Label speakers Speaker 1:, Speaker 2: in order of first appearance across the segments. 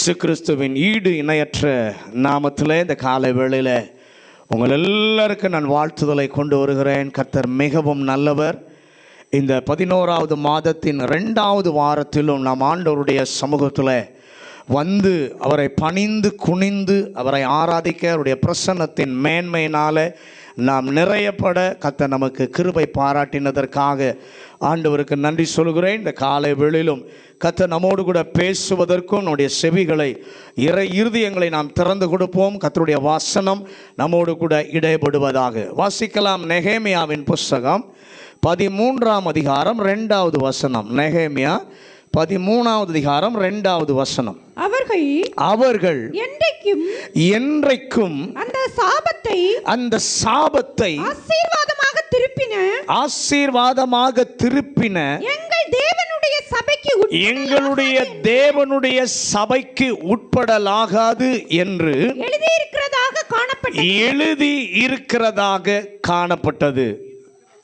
Speaker 1: இயேசு கிறிஸ்துவின் ஈடு இணையற்ற நாமத்திலே இந்த காலை வேளையில் உங்கள் எல்லாருக்கும் நான் வாழ்த்துதலை கொண்டு வருகிறேன். கர்த்தர் மிகவும் நல்லவர். இந்த 11வது மாதத்தின் 2வது வாரத்திலும் நாம் ஆண்டவருடைய சமூகத்தில் வந்து அவரை பணிந்து குனிந்து அவரை ஆராதிக்க அவருடைய பிரசன்னத்தின் மேன்மையினால் நாம் நிறையப்பட கர்த்தர் நமக்கு கிருபை பாராட்டினதற்காக ஆண்டவருக்கு நன்றி சொல்கிறேன். இந்த காலை வேளையிலும் கர்த்தர் நம்மோடு கூட பேசுவதற்கும் நம்முடைய செவிகளை இருதயங்களை நாம் திறந்து கொடுப்போம். கர்த்தருடைய வசனம் நம்மோடு கூட இடைபடுவதாக. வாசிக்கலாம். நெகேமியாவின் புஸ்தகம் 13ஆம் அதிகாரம் 2வது வசனம். நெகேமியா 13வது அதிகாரம் 2வது வசனம். அவர்கள் என்றைக்கும் அந்த சாபத்தை ஆசீர்வாதமாக திருப்பின எங்களுடைய தேவனுடைய சபைக்கு உட்படலாகாது என்று எழுதி இருக்கிறதாக காணப்பட்டது.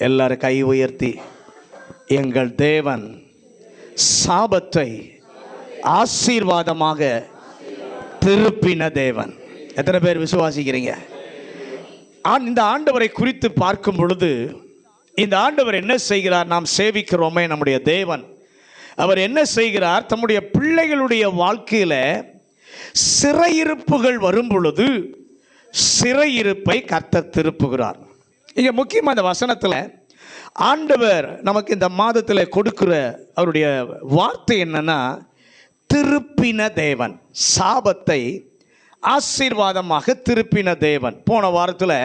Speaker 1: எல்லாரும் கை உயர்த்தி, எங்கள் தேவன் சாபத்தை ஆசீர்வாதமாக திருப்பின தேவன். எத்தனை பேர் விசுவாசிக்கிறீங்க? இந்த ஆண்டவரை குறித்து பார்க்கும் பொழுது இந்த ஆண்டவர் என்ன செய்கிறார்? நாம் சேவிக்கிறோமே நம்முடைய தேவன், அவர் என்ன செய்கிறார்? தம்முடைய பிள்ளைகளுடைய வாழ்க்கையில் சிறையிருப்புகள் வரும் பொழுது சிறையிருப்பை கர்த்தர் திருப்புகிறார். இங்கே முக்கியமாக இந்த வசனத்தில் ஆண்டவர் நமக்கு இந்த மாதத்தில் கொடுக்கிற அவருடைய வார்த்தை என்னன்னா, திருப்பின தேவன், சாபத்தை ஆசீர்வாதமாக திருப்பின தேவன். போன வாரத்தில்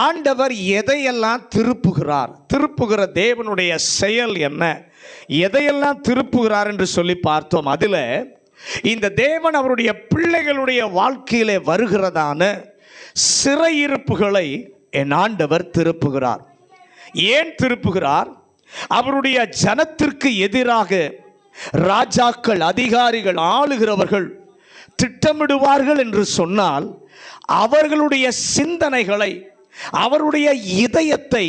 Speaker 1: ஆண்டவர் எதையெல்லாம் திருப்புகிற தேவனுடைய செயல் என்ன, எதையெல்லாம் திருப்புகிறார் என்று சொல்லி பார்த்தோம். அதில் இந்த தேவன் அவருடைய பிள்ளைகளுடைய வாழ்க்கையிலே வருகிறதான சிறையிருப்புகளை என் ஆண்டவர் திருப்புகிறார். ஏன் திருப்புகிறார்? அவருடைய ஜனத்திற்கு எதிராக ராஜாக்கள், அதிகாரிகள், ஆளுகிறவர்கள் திட்டமிடுவார்கள் என்று சொன்னால் அவர்களுடைய சிந்தனைகளை, அவருடைய இதயத்தை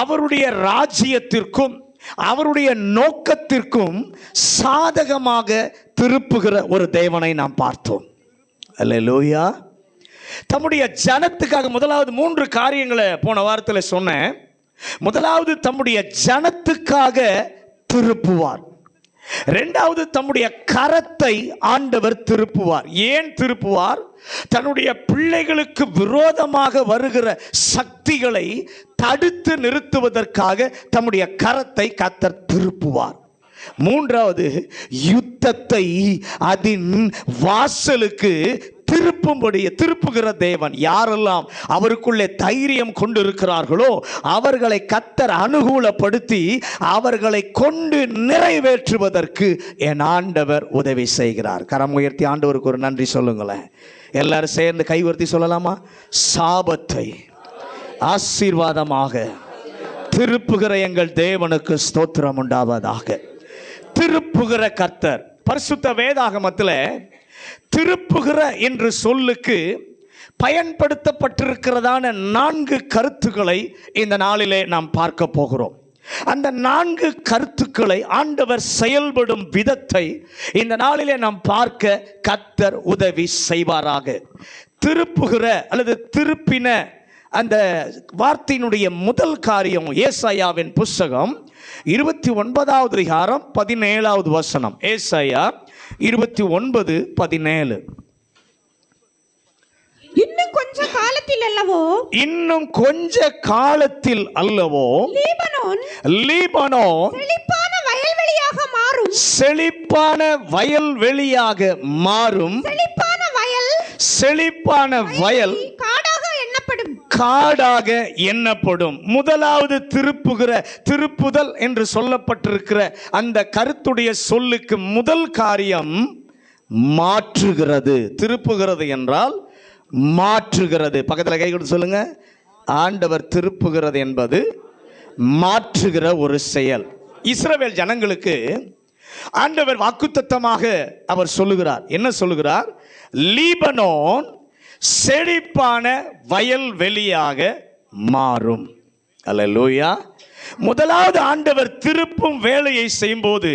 Speaker 1: அவருடைய ராஜ்யத்திற்கும் அவருடைய நோக்கத்திற்கும் சாதகமாக திருப்புகிற ஒரு தேவனை நாம் பார்த்தோம். அல்லேலூயா. தம்முடைய ஜனத்துக்காக முதலாவது 3 காரியங்களை போன வாரத்தில் சொன்னேன். முதலாவது, தம்முடைய ஜனத்துக்காக திருப்புவார். 2வது, தம்முடைய கரத்தை ஆண்டவர் திருப்புவார். ஏன் திருப்புவார்? தன்னுடைய பிள்ளைகளுக்கு விரோதமாக வருகிற சக்திகளை தடுத்து நிறுத்துவதற்காக தம்முடைய கரத்தை கர்த்தர் திருப்புவார். 3வது, யுத்தத்தை அதன் வாசலுக்கு திருப்புகிற தேவன். யாரெல்லாம் அவருக்குள்ளே தைரியம் கொண்டு இருக்கிறார்களோ அவர்களை கர்த்தர் அனுகூலப்படுத்தி அவர்களை கொண்டு நிறைவேற்றுவதற்கு என் ஆண்டவர் உதவி செய்கிறார். கரம் உயர்த்தி ஆண்டவருக்கு ஒரு நன்றி சொல்லுங்களேன். எல்லாரும் சேர்ந்து கை உயர்த்தி சொல்லலாமா? சாபத்தை ஆசீர்வாதமாக திருப்புகிற எங்கள் தேவனுக்கு ஸ்தோத்திரம் உண்டாவதாக. திருப்புகிற கர்த்தர். பரிசுத்த வேதாகமத்தில் திருப்புகிற என்று சொல்லுக்கு பயன்படுத்தப்பட்டிருக்கிறதான 4 கருத்துக்களை இந்த நாளிலே நாம் பார்க்க போகிறோம். அந்த 4 கருத்துக்களை ஆண்டவர் செயல்படும் விதத்தை இந்த நாளிலே நாம் பார்க்க கர்த்தர் உதவி செய்வாராக. திருப்புகிற அல்லது திருப்பின அந்த வார்த்தையினுடைய முதல் காரியம் ஏசாயாவின் புஸ்தகம் 29வது அதிகாரம் 17வது வசனம். ஏசாயா 29:17.
Speaker 2: இன்னும் கொஞ்ச காலத்தில் அல்லவோ
Speaker 1: லீபனோன் செழிப்பான வயல்வெளியாக மாறும். செழிப்பான வயல் காடாக எண்ணப்படும். முதலாவது திருப்புதல் என்று சொல்லப்பட்டிருக்கிற அந்த கருத்துடைய சொல்லுக்கு முதல் காரியம் மாற்றுகிறது. திருப்புகிறது என்றால் மாற்றுகிறது. பக்கத்தில் கை கொடுத்து சொல்லுங்க. ஆண்டவர் திருப்புகிறது என்பது மாற்றுகிற ஒரு செயல். இஸ்ரவேல் ஜனங்களுக்கு ஆண்டவர் வாக்குத்தத்தமாக அவர் சொல்லுகிறார். என்ன சொல்லுகிறார்? லீபனோன் செழிப்பான வயல்வெளியாக மாறும். அல்லேலூயா. முதலாவது ஆண்டவர் திருப்பும் வேலையை செய்யும்போது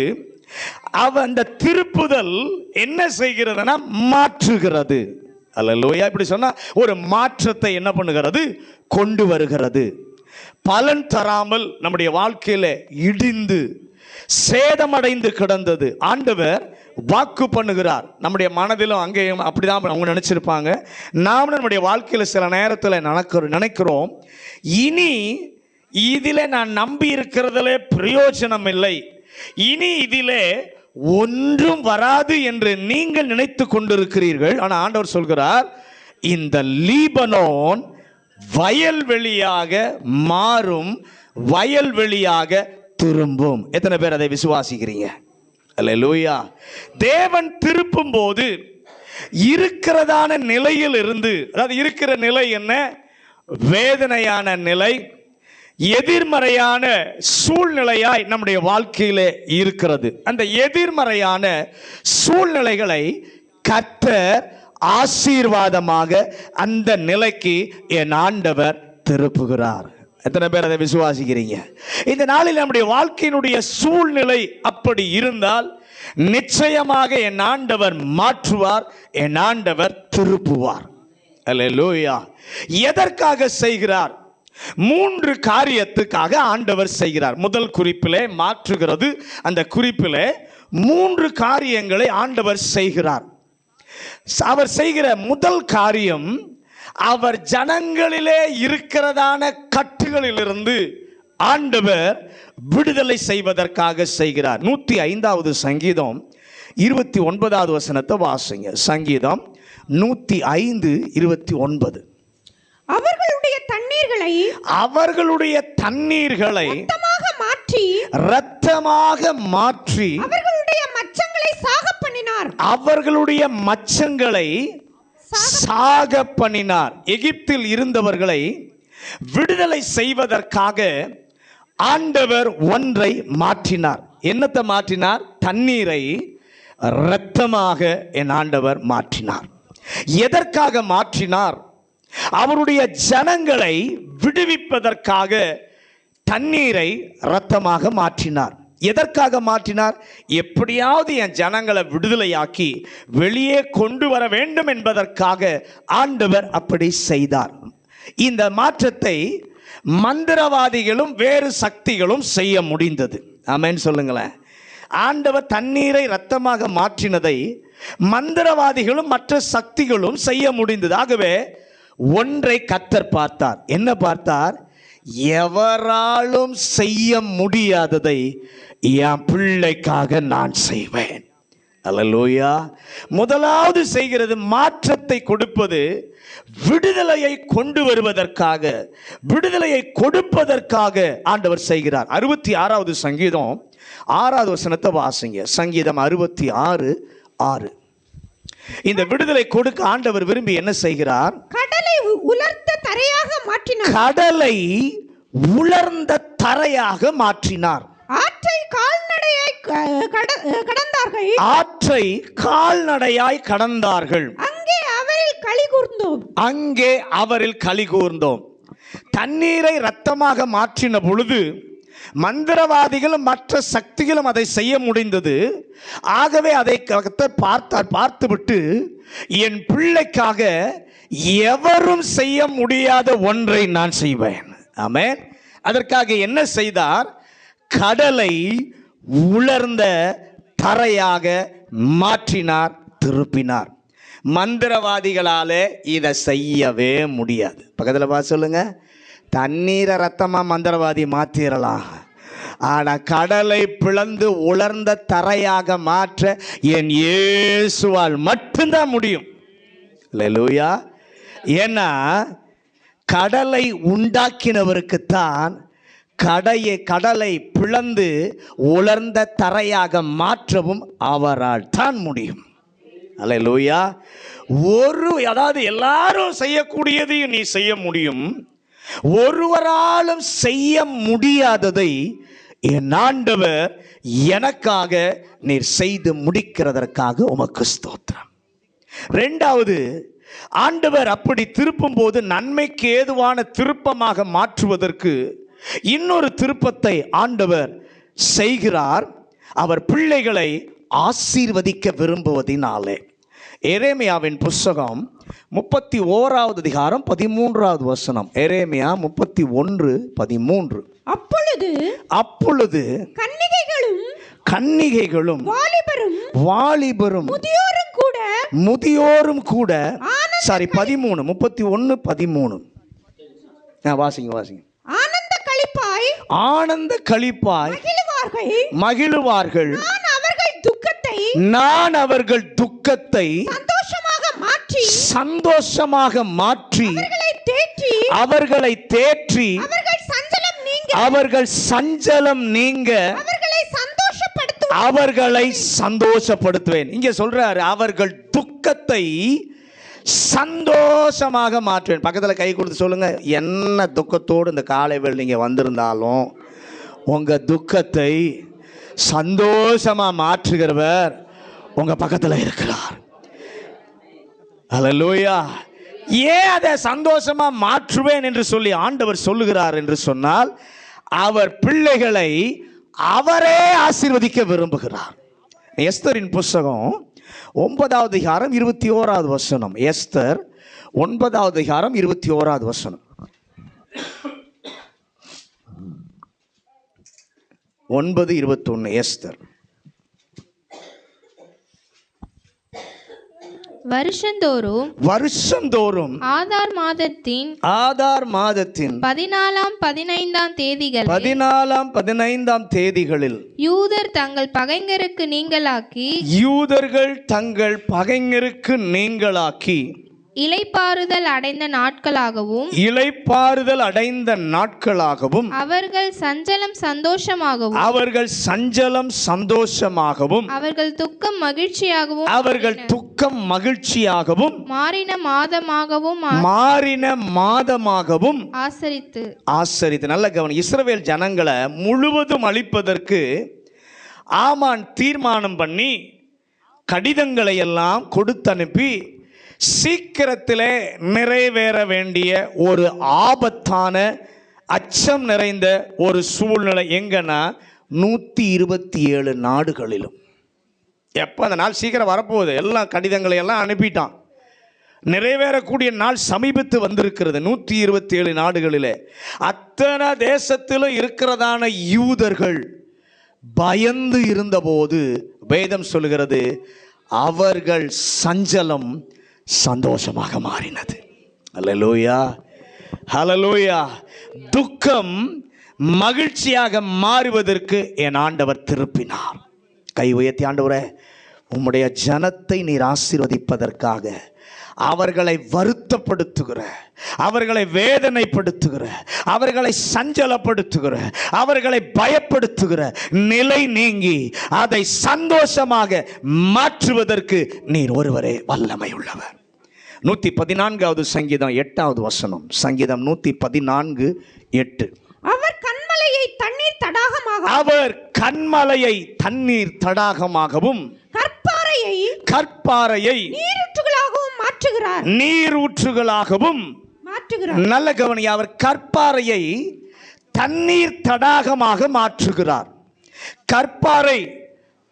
Speaker 1: அந்த திருப்புதல் என்ன செய்கிறதுனா மாற்றுகிறது. அல்லேலூயா. இப்படி சொன்னா ஒரு மாற்றத்தை என்ன பண்ணுகிறது? கொண்டு வருகிறது. பலன் தராமல் நம்முடைய வாழ்க்கையில இடிந்து சேதமடைந்து கிடந்தது ஆண்டவர் வாக்கு பண்ணுகிறார். நம்முடைய மனதிலும் அங்கேயும் அப்படிதான் அவங்க நினைச்சிருப்பாங்க. நாம் நம்முடைய வாழ்க்கையில் சில நேரத்தில் நினைக்கிறோம், இனி இதில் நான் நம்பி இருக்கிறதுல பிரயோஜனம் இல்லை, இனி இதிலே ஒன்றும் வராது என்று நீங்கள் நினைத்து கொண்டிருக்கிறீர்கள். ஆனால் ஆண்டவர் சொல்கிறார், இந்த லீபனோன் வயல்வெளியாக மாறும், வயல்வெளியாக திரும்பும். எத்தனை பேர் அதை விசுவாசிக்கிறீங்க? அல்லேலூயா. தேவன் திருப்பும் போது இருக்கிறதான நிலையில் இருந்து, அதாவது இருக்கிற நிலை என்ன? வேதனையான நிலை, எதிர்மறையான சூழ்நிலையாய் நம்முடைய வாழ்க்கையிலே இருக்கிறது. அந்த எதிர்மறையான சூழ்நிலைகளை கர்த்தர் ஆசீர்வாதமாக அந்த நிலைக்கு என் ஆண்டவர் திருப்புகிறார். எத்தனை பேர் அதை விசுவாசிக்கிறீங்க? இந்த நாளில் நம்முடைய வாழ்க்கையினுடைய சூழ்நிலை அப்படி இருந்தால் நிச்சயமாக என் ஆண்டவர் மாற்றுவார், என் ஆண்டவர் திருப்புவார். அல்லேலூயா. எதற்காக செய்கிறார்? 3 காரியத்துக்காக ஆண்டவர் செய்கிறார். முதல் குறிப்பிலே மாற்றுகிறது. அந்த குறிப்பிலே 3 காரியங்களை ஆண்டவர் செய்கிறார். அவர் செய்கிற முதல் காரியம், அவர் ஜனங்களிலே இருக்கிறதான கட்டுகளிலிருந்து ஆண்டவர் விடுதலை செய்வதற்காக செய்கிறார். 105வது சங்கீதம் 29வது வசனத்தை வாசிங்க. சங்கீதம் 105:29.
Speaker 2: அவர்களுடைய தண்ணீர்களை
Speaker 1: இரத்தமாக மாற்றி
Speaker 2: அவர்களுடைய மச்சங்களை சாக பண்ணினார்.
Speaker 1: அவர்களுடைய மச்சங்களை சாக பண்ணினார். எகிப்தில் இருந்தவர்களை விடுதலை செய்வதற்காக ஆண்டவர் ஒன்றை மாற்றினார். என்னத்தை மாற்றினார்? தண்ணீரை இரத்தமாக என் ஆண்டவர் மாற்றினார். எதற்காக மாற்றினார்? அவருடைய ஜனங்களை விடுவிப்பதற்காக தண்ணீரை இரத்தமாக மாற்றினார். எதற்காக மாற்றினார்? எப்படியாவது என் ஜனங்களை விடுதலையாக்கி வெளியே கொண்டு வர வேண்டும் என்பதற்காக ஆண்டவர் அப்படி செய்தார். இந்த மாற்றத்தை மந்திரவாதிகளும் வேறு சக்திகளும் செய்ய முடிந்தது. ஆமென் சொல்லுங்களேன். ஆண்டவர் தண்ணீரை இரத்தமாக மாற்றினதை மந்திரவாதிகளும் மற்ற சக்திகளும் செய்ய முடிந்தது. ஆகவே ஒன்றை கர்த்தர் பார்த்தார். என்ன பார்த்தார்? எவராலும் செய்ய முடியாததை என் பிள்ளைக்காக நான் செய்வேன். அல்லேலூயா. முதலாவது செய்கிறது மாற்றத்தை கொடுப்பது, விடுதலையை கொண்டு வருவதற்காக, விடுதலையை கொடுப்பதற்காக ஆண்டவர் செய்கிறார். 66வது சங்கீதம் 6வது வசனத்தை வாசிங்க. சங்கீதம் 66:6. இந்த விடுதலை கொடுக்க ஆண்டவர் விரும்பி என்ன செய்கிறார்?
Speaker 2: கடலை உலர்ந்த தரையாக மாற்றினார்.
Speaker 1: கடலை உலர்ந்த தரையாக மாற்றினார்.
Speaker 2: ஆற்றை கால்நடையாய் கடந்தார்கள்.
Speaker 1: ஆற்றை கால்நடையாய் கடந்தார்கள்.
Speaker 2: அங்கே அவரில் களி கூர்ந்தோம்.
Speaker 1: அங்கே அவரில் களி கூர்ந்தோம். தண்ணீரை இரத்தமாக மாற்றின பொழுது மந்திரவாதிகளும் மற்ற சக்திகளும் அதை செய்ய முடிந்தது. ஆகவே அதை பார்த்துவிட்டு என் பிள்ளைக்காக எவரும் செய்ய முடியாத ஒன்றை நான் செய்வேன். ஆமென். அதற்காக என்ன செய்தார்? கடலை உலர்ந்த தரையாக மாற்றினார், திருப்பினார். மந்திரவாதிகளாலே இதை செய்யவே முடியாது. பக்கத்தில் பார்த்து சொல்லுங்க. தண்ணீரை ரத்தமாக மந்திரவாதி மாற்றிடலாம், ஆனால் கடலை பிளந்து உலர்ந்த தரையாக மாற்ற என் இயேசுவால் மட்டும்தான் முடியும். அல்லேலூயா. ஏன்னா கடலை உண்டாக்கினவருக்குத்தான் கடலை பிளந்து உலர்ந்த தரையாக மாற்றவும் அவரால் தான் முடியும். அல்லேலூயா. அதாவது எல்லாரும் செய்யக்கூடியதையும் நீ செய்ய முடியும். ஒருவராலும் செய்ய முடியாததை என் ஆண்டவர் எனக்காக நீர் செய்து முடிக்கிறதற்காக உமக்கு ஸ்தோத்திரம். இரண்டாவது, ஆண்டவர் அப்படி திருப்பும் போது நன்மைக்கு ஏதுவான திருப்பமாக மாற்றுவதற்கு இன்னொரு திருப்பத்தை ஆண்டவர் செய்கிறார். அவர் பிள்ளைகளை ஆசீர்வதிக்க விரும்புவதினாலே. எரேமியாவின் புஸ்தகம் 31வது அதிகாரம் 13வது வசனம். எரேமியா 31:13. அப்பொழுது கன்னிகைகளும் வாலிபரும் முதியோரும் கூட 31:13 வாசிங்க. ஆனந்த களிப்பாய் மகிழுவார்கள். நான் அவர்கள் துக்கத்தை சந்தோஷமாக மாற்றி அவர்களை தேற்றி அவர்கள் சஞ்சலம் நீங்க அவர்களை சந்தோஷப்படுத்துவேன். இங்க சொல்றாரு, அவர்கள் துக்கத்தை சந்தோஷமாக மாற்றுவேன். பக்கத்தில் கை கொடுத்து சொல்லுங்க, என்ன துக்கத்தோடு இந்த காலை வேளை நீங்க வந்திருந்தாலும் உங்க துக்கத்தை சந்தோஷமா மாற்றுகிறவர் உங்க பக்கத்தில் இருக்கிறார். அல்லேலூயா. ஏன் அதை சந்தோஷமா மாற்றுவேன் என்று சொல்லி ஆண்டவர் சொல்லுகிறார் என்று சொன்னால், அவர் பிள்ளைகளை அவரே ஆசீர்வதிக்க விரும்புகிறார். எஸ்தரின் புஸ்தகம் 9வது அதிகாரம் 21வது வசனம். எஸ்தர் 9வது அதிகாரம் 21வது வசனம். 9:21. எஸ்தர்.
Speaker 3: வருஷந்தோறும் ஆதார் மாதத்தின் 14ஆம் 15ஆம் தேதிகளில் யூதர்கள் தங்கள் பகைஞருக்கு நீங்களாக்கி இளைப்பாறுதல் அடைந்த நாட்களாகவும் அவர்கள் சஞ்சலம் சந்தோஷமாகவும் அவர்கள் துக்கம் மகிழ்ச்சியாகவும் மாறின மாதமாகவும் ஆசரித்து. நல்ல கவனம். இஸ்ரவேல் ஜனங்களை முழுவதும் அழிப்பதற்கு ஆமான் தீர்மானம் பண்ணி கடிதங்களை எல்லாம் கொடுத்து அனுப்பி சீக்கிரத்திலே நிறைவேற வேண்டிய ஒரு ஆபத்தான அச்சம் நிறைந்த ஒரு சூழ்நிலை எங்கன்னா 127 நாடுகளிலும். எப்போ அந்த நாள் சீக்கிரம் வரப்போகுது, எல்லாம் கடிதங்களை எல்லாம் அனுப்பிட்டான். நிறைவேறக்கூடிய நாள் சமீபத்து வந்திருக்கிறது. 127 நாடுகளிலே அத்தனை தேசத்திலும் இருக்கிறதான யூதர்கள் பயந்து இருந்தபோது வேதம் சொல்லுகிறது, அவர்கள் சஞ்சலம் சந்தோஷமாக மாறினது. அல்லேலூயா, ஹல்லேலூயா. துக்கம் மகிழ்ச்சியாக மாறுவதற்கு என் ஆண்டவர் திருப்பினார். கை உயர்த்தி, ஆண்டவரே, உம்முடைய ஜனத்தை நீர் ஆசீர்வதிப்பதற்காக அவர்களை வருத்தப்படுத்துகிற, அவர்களை வேதனைப்படுத்துகிற, அவர்களை சஞ்சலப்படுத்துகிற, அவர்களை பயப்படுத்துகிற நிலை நீங்கி அதை சந்தோஷமாக மாற்றுவதற்கு நீர் ஒருவரே வல்லமை உள்ளவர். 114வது சங்கீதம் 8வது வசனம். சங்கீதம் 114:8.
Speaker 2: அவர் கன்மலையை தண்ணீர் தடாகமாகவும் கற்பாறையை நீரூற்றுகளாகவும் மாற்றுகிறார். நல்ல கவனி. அவர் கற்பாறையை தண்ணீர் தடாகமாக மாற்றுகிறார். கற்பாறை,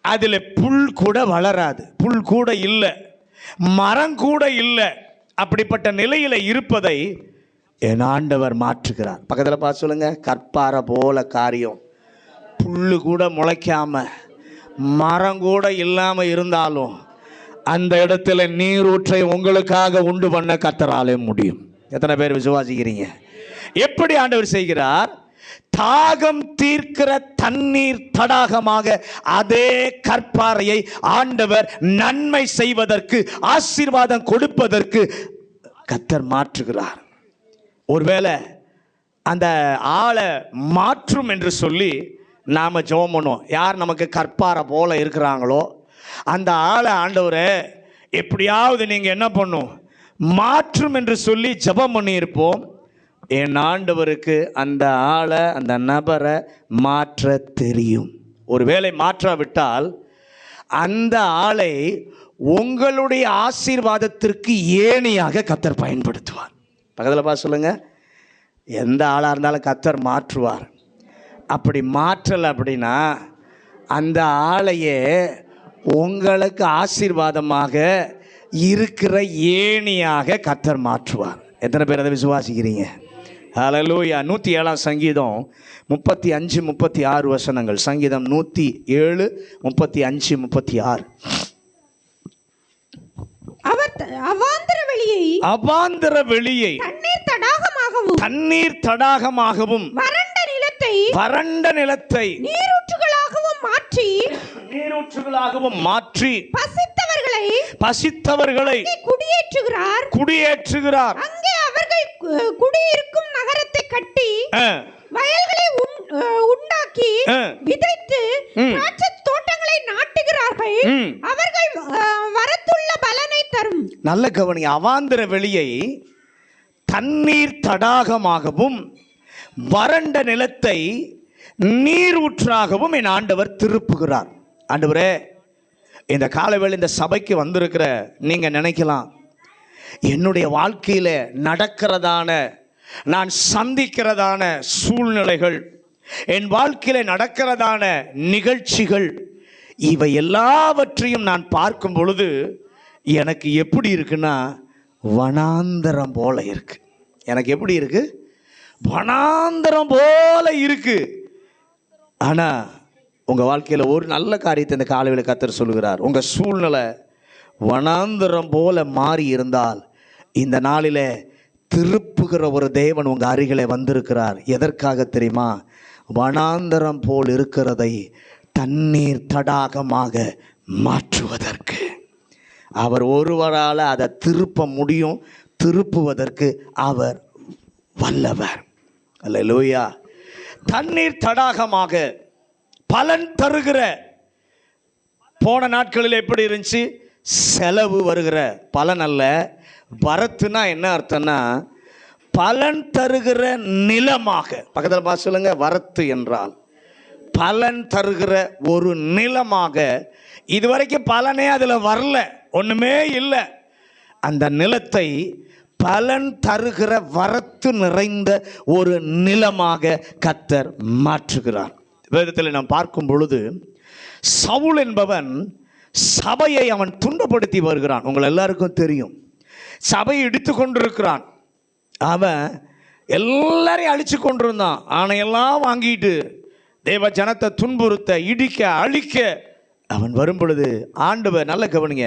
Speaker 2: அதில் புல் கூட வளராது, புல் கூட இல்லை, மரம் கூட இல்லை. அப்படிப்பட்ட நிலையில் இருப்பதை என் ஆண்டவர் மாற்றுகிறார். பக்கத்தில் பார்த்து சொல்லுங்க, கற்பாறை போல காரியம். புல்லு கூட முளைக்காம மரம் கூட இல்லாமல் இருந்தாலும் அந்த இடத்துல நீரூற்றை உங்களுக்காக உண்டு பண்ண கர்த்தராலே முடியும். எத்தனை பேர் விசுவாசிக்கிறீங்க? எப்படி ஆண்டவர் செய்கிறார்? தாகம் தீர்க்கிற தண்ணீர் தடாகமாக அதே கற்பாறையை ஆண்டவர் நன்மை செய்வதற்கு, ஆசீர்வாதம் கொடுப்பதற்கு கர்த்தர் மாற்றுகிறார். ஒருவேளை அந்த ஆளை மாற்றும் என்று சொல்லி நாம் ஜெபம் பண்ணுவோம். யார் நமக்கு கற்பாறை போல இருக்கிறாங்களோ அந்த ஆளை ஆண்டவரை எப்படியாவது நீங்கள் என்ன பண்ணும், மாற்றும் என்று சொல்லி ஜெபம் பண்ணியிருப்போம். என் ஆண்டவருக்கு அந்த ஆளை, அந்த நபரை மாற்ற தெரியும். ஒருவேளை மாற்றாவிட்டால் அந்த ஆளை உங்களுடைய ஆசீர்வாதத்திற்கு ஏணியாக கர்த்தர் பயன்படுத்துவார். பக்கத்தில் பார்த்து சொல்லுங்க, எந்த ஆளாக இருந்தாலும் கர்த்தர் மாற்றுவார். அப்படி மாற்றலை அப்படின்னா அந்த ஆளையே
Speaker 1: உங்களுக்கு ஆசீர்வாதமாக இருக்கிற ஏணியாக கர்த்தர் மாற்றுவார். எத்தனை பேர் அதை விசுவாசிக்கிறீங்க? ஹல்லேலூயா. 107 சங்கீதம் 35 36 வசனங்கள். சங்கீதம் 107 35 36.
Speaker 3: அவர் அவாந்தர வெளியை தண்ணீர் தடாகமாகவும் வறண்ட நிலத்தை நீரூற்றுகளாகவும் மாற்றி பசித்தவர்களை குடியேற்றுகிறார்.
Speaker 2: அங்கே அவர்கள் குடியிருக்கும் நகரத்தை கட்டி வயல்களை உண்டாக்கி விதைத்து திராட்சை தோட்டங்களை நாட்டுகிறார்கள். அவர்கள் வரத்துள்ள பலனை தரும்.
Speaker 1: நல்ல கவனி. அவாந்தர வெளியை தண்ணீர் தடாகமாகவும் வறண்ட நிலத்தை நீரூற்றாகவும் என் ஆண்டவர் திருப்புகிறார். ஆண்டவரே, இந்த காலவேளை இந்த சபைக்கு வந்திருக்கிற நீங்க நினைக்கலாம், என்னுடைய வாழ்க்கையில் நடக்கிறதான நான் சந்திக்கிறதான சூழ்நிலைகள், என் வாழ்க்கையில் நடக்கிறதான நிகழ்ச்சிகள், இவை எல்லாவற்றையும் நான் பார்க்கும் பொழுது எனக்கு எப்படி இருக்குன்னா வனாந்தரம் போல இருக்கு. எனக்கு எப்படி இருக்கு? வனாந்தரம் போல இருக்கு. ஆனால் உங்கள் வாழ்க்கையில் ஒரு நல்ல காரியத்தை இந்த காலையில் கர்த்தர் சொல்லுகிறார். உங்கள் சூழ்நிலை வனாந்தரம் போல மாறி இருந்தால் இந்த நாளில் திருப்புகிற ஒரு தேவன் உங்கள் அருகிலே வந்திருக்கிறார். எதற்காக தெரியுமா? வனாந்தரம் போல் இருக்கிறதை தண்ணீர் தடாகமாக மாற்றுவதற்கு. அவர் ஒருவரால் அதை திருப்ப முடியும். திருப்புவதற்கு அவர் வல்லவர். அல்லேலூயா. தண்ணீர் தடாகமாக பலன் தருகிற. போன நாட்களில் எப்படி இருந்துச்சு? செலவு வருகிற பலன் அல்ல. வரத்துனா என்ன அர்த்தம்னா பலன் தருகிற நிலமாக. பக்கத்தில் பார்த்து சொல்லுங்க, வரத்து என்றால் பலன் தருகிற ஒரு நிலமாக. இதுவரைக்கும் பலனே அதில் வரல, ஒன்றுமே இல்லை. அந்த நிலத்தை பலன் தருகிற வரத்து நிறைந்த ஒரு நிலமாக கர்த்தர் மாற்றுகிறார். வேதத்தில் நாம் பார்க்கும் பொழுது சவுல் என்பவன் சபையை அவன் துன்பப்படுத்தி வருகிறான். உங்கள் எல்லாருக்கும் தெரியும். சபையை இடித்து கொண்டிருக்கிறான். அவன் எல்லாரையும் அழிச்சு கொண்டிருந்தான். ஆணையெல்லாம் வாங்கிட்டு தேவ ஜனத்தை துன்புறுத்த, இடிக்க, அழிக்க அவன் வரும் பொழுது ஆண்டவர், நல்ல கவனிங்க,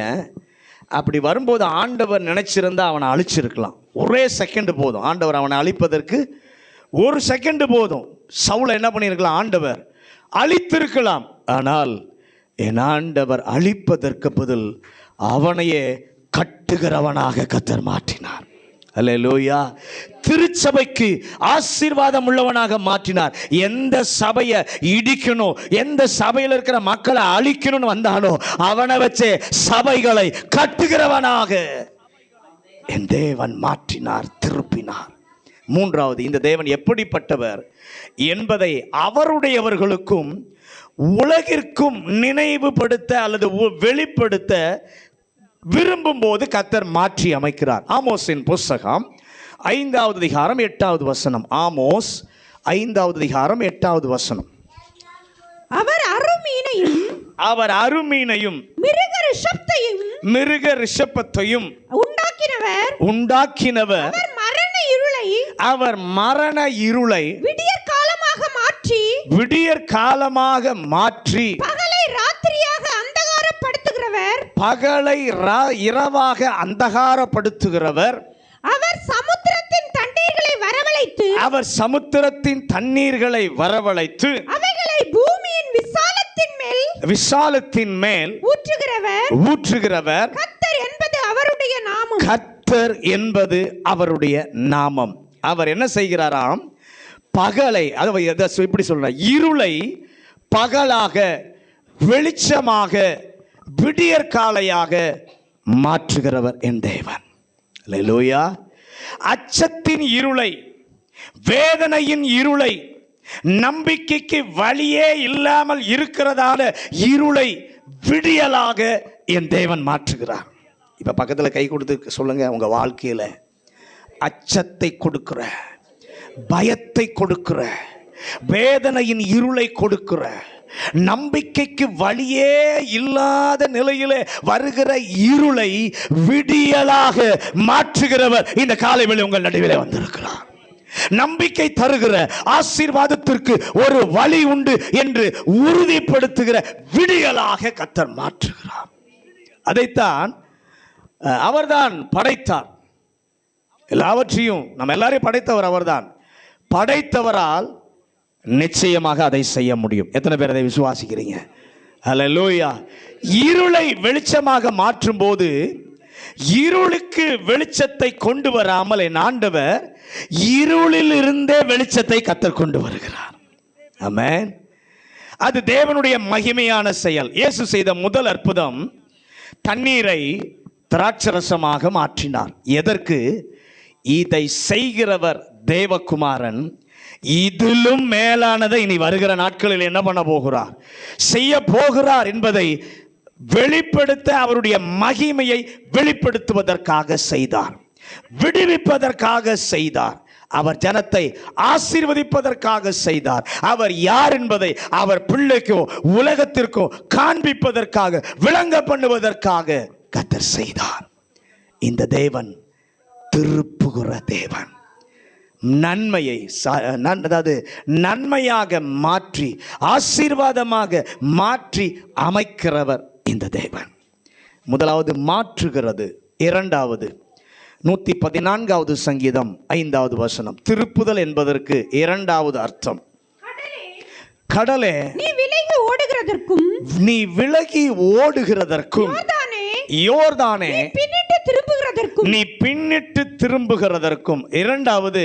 Speaker 1: அப்படி வரும்போது ஆண்டவர் நினைச்சிருந்தா அவனை அழிச்சிருக்கலாம். ஒரே செகண்ட் போதும். ஆண்டவர் அவனை அழிப்பதற்கு ஒரு செகண்ட் போதும். சவுலை என்ன பண்ணியிருக்கலாம்? ஆண்டவர் அழித்திருக்கலாம். ஆனால் என் ஆண்டவர் அழிப்பதற்கு பதில் அவனையே கட்டுகிறவனாக கர்த்தர் மாற்றினார். அல்லேலூயா. திருச்சபைக்கு ஆசீர்வாதம் உள்ளவனாக மாற்றினார். எந்த சபையை இடிக்கணும், எந்த சபையில் இருக்கிற மக்களை அழிக்கணும்னு வந்தானோ அவனை வச்சே சபைகளை கட்டுகிறவனாக என் தேவன் மாற்றினார், திருப்பினார். மூன்றாவது, இந்த தேவன் எப்படிப்பட்டவர் என்பதை அவருடையவர்களுக்கும் உலகிற்கும் நினைவுபடுத்த அல்லது வெளிப்படுத்த விரும்பும் போது கர்த்தர் மாற்றி அமைக்கிறார். ஆமோஸின் புஸ்தகம் 5வது அதிகாரம் 8வது வசனம். ஆமோஸ் 5வது அதிகாரம் 8வது வசனம். அவர் அருமீனையும் மிருக ரிஷபத்தையும் உண்டாக்கினவர் அவர் மரண இருளை விடியற் காலமாக மாற்றி பகலை இரவாக அந்தகாரப்படுத்துகிறவர். அவர் சமுத்திரத்தின் தண்ணீர்களை வரவழைத்து அவைகளை பூமியின் விசாலத்தின் மேல் ஊற்றுகிறவர். கர்த்தர் என்பது அவருடைய நாமம். கர்த்தர் என்பது அவருடைய நாமம். அவர் என்ன செய்கிறாராம்? பகலை, அதாவது இப்படி சொல்ற, இருளை பகலாக, வெளிச்சமாக, விடியற்காலையாக மாற்றுகிறவர் என் தேவன். அல்லேலூயா. அச்சத்தின் இருளை, வேதனையின் இருளை, நம்பிக்கைக்கு வழியே இல்லாமல் இருக்கிறதான இருளை விடியலாக என் தேவன் மாற்றுகிறார். இப்ப பக்கத்துல கை கொடுத்து சொல்லுங்க, உங்க வாழ்க்கையில அச்சத்தை கொடுக்கிற, பயத்தை கொடுக்கிற, வேதனையின் இருளை கொடுக்கிற, நம்பிக்கைக்கு வழியே இல்லாத நிலையிலே வருகிற இருளை விடியலாக மாற்றுகிறவர் இந்த காலை வேளை உங்கள் நடுவிலே வந்திருக்கிறார். நம்பிக்கை தருகிற ஆசீர்வாதத்திற்கு ஒரு வழி உண்டு என்று உறுதிப்படுத்துகிற விடியலாக கர்த்தர் மாற்றுகிறார். அதைத்தான் அவர்தான் படைத்தார். எல்லாவற்றையும் நம்ம எல்லாரையும் படைத்தவர் அவர்தான். படைத்தவரால் நிச்சயமாக அதை செய்ய முடியும். எத்தனை பேர் அதை விசுவாசிக்கிறீங்க? அல்லேலூயா. இருளை வெளிச்சமாக மாற்றும் போது இருளுக்கு வெளிச்சத்தை கொண்டு வராமல் என் ஆண்டவர் இருளில் இருந்தே வெளிச்சத்தை கர்த்தர் கொண்டு வருகிறார். ஆமென். அது தேவனுடைய மகிமையான செயல். இயேசு செய்த முதல் அற்புதம் தண்ணீரை திராட்சரசமாக மாற்றினார். எதற்கு? இதை செய்கிறவர் தேவகுமாரன். இதிலும் மேலானதை இனி வருகிற நாட்களில் என்ன பண்ண போகிறார், செய்ய போகிறார் என்பதை வெளிப்படுத்த, அவருடைய மகிமையை வெளிப்படுத்துவதற்காக செய்தார், விடுவிப்பதற்காக செய்தார். அவர் ஜனத்தை ஆசீர்வதிப்பதற்காக செய்தார். அவர் யார் என்பதை அவர் பிள்ளைக்கோ உலகத்திற்கோ காண்பிப்பதற்காக, விளங்க பண்ணுவதற்காக கர்த்தர் செய்தார். இந்த தேவன் திருப்புகிற தேவன். நன்மையை அதாவது நன்மையாக மாற்றி ஆசீர்வாதமாக மாற்றி அமைக்கிறவர் இந்த தேவன். முதலாவது மாற்றுகிறது. இரண்டாவது 114வது சங்கீதம் 5வது வசனம். திருப்புதல் என்பதற்கு இரண்டாவது அர்த்தம், கடலே
Speaker 2: நீ விலகி ஓடுகிறதற்கும்,
Speaker 1: நீ விலகி ஓடுகிறதற்கும், யோர்தானே
Speaker 2: பின்னிட்டு திரும்புகிறதற்கும்,
Speaker 1: நீ பின்னிட்டு திரும்புகிறதற்கும். இரண்டாவது,